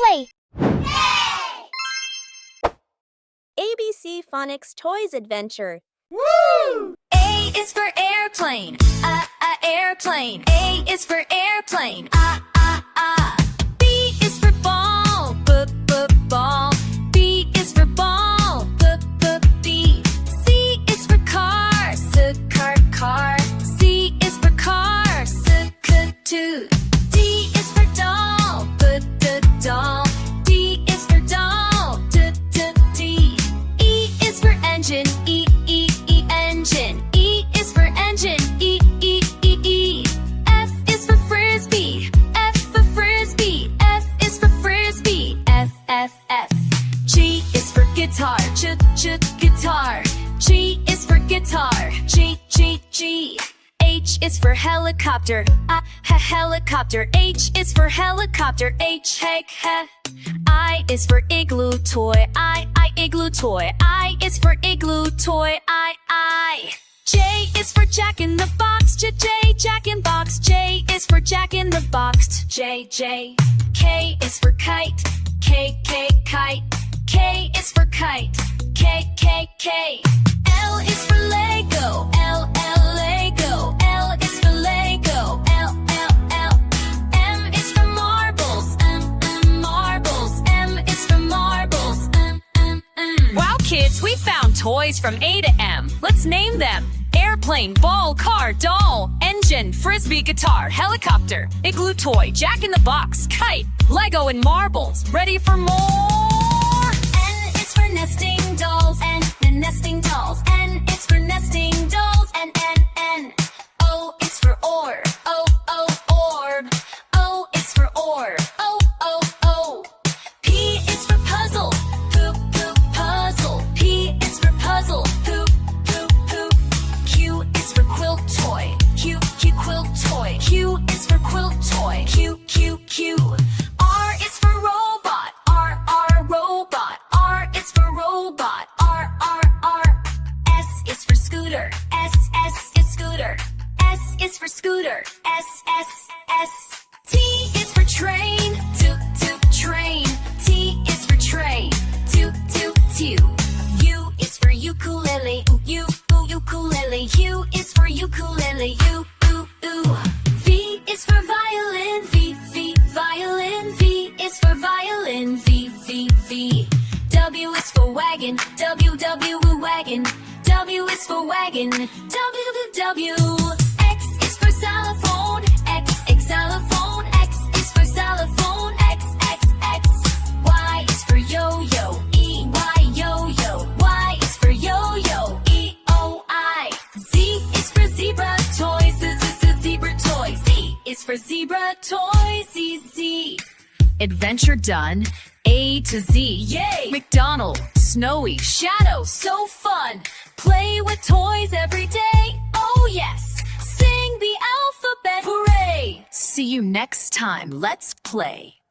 pawhopplay. ABC Phonics Toys Adventure. Woo! A is for airplane, airplane. A is for airplane, B is for ball, ball. B is for ball, B. C is for car, car. C is for car, too. D is for doll, doll. D is for doll, D. E is for engine, engine. E is for engine, E. F is for frisbee, F for frisbee. F is for frisbee, F. G is for guitar, guitar. G is for guitar, G. H is for helicopter, helicopter. H is for helicopter, H. I is for igloo toy, I igloo toy. I is for igloo toy, I. J is for Jack in the Box, J. Jack in Box. J is for Jack in the Box, J. K is for kite, K. Kite. K is for kite, K. L is for Lego, L. Lego. L is for Lego, L. M is for marbles, marbles. M is for marbles, Wow, kids, we found toys from A to M. Let's name them. Airplane, ball, car, doll, engine, frisbee, guitar, helicopter, igloo toy, Jack in the Box, kite, Lego, and marbles. Ready for more? N is for nesting dolls, N. Nesting dolls. N is for nesting dolls, N. O is for orb, orb. O is for orb, O. P is for puzzle, puzzle. P is for puzzle, poop. Q is for quilt toy, Q. Quilt toy. Q is for quilt toy, Q. R is for robot, R. Robot. R is for robot, R. S is for scooter, S is scooter. S is for scooter, S. T is for train, train. T is for tray, two. U is for ukulele, ukulele. U is for ukulele, U. V is for violin, V. Violin. V is for violin, V. W is for wagon, W wagon. W is for wagon, W. X is for xylophone, X xylophone. X is for xylophone, X. Y is for yo-yo, E. Yo-yo. Y is for yo-yo, E-O-I. Z is for zebra toys, zebra toy. Z is for zebra toys, Z. Adventure done. A to Z, yay! McDonald, snowy, shadow, so fun. Play with toys every day, oh yes. Sing the alphabet, hooray! See you next time, let's play.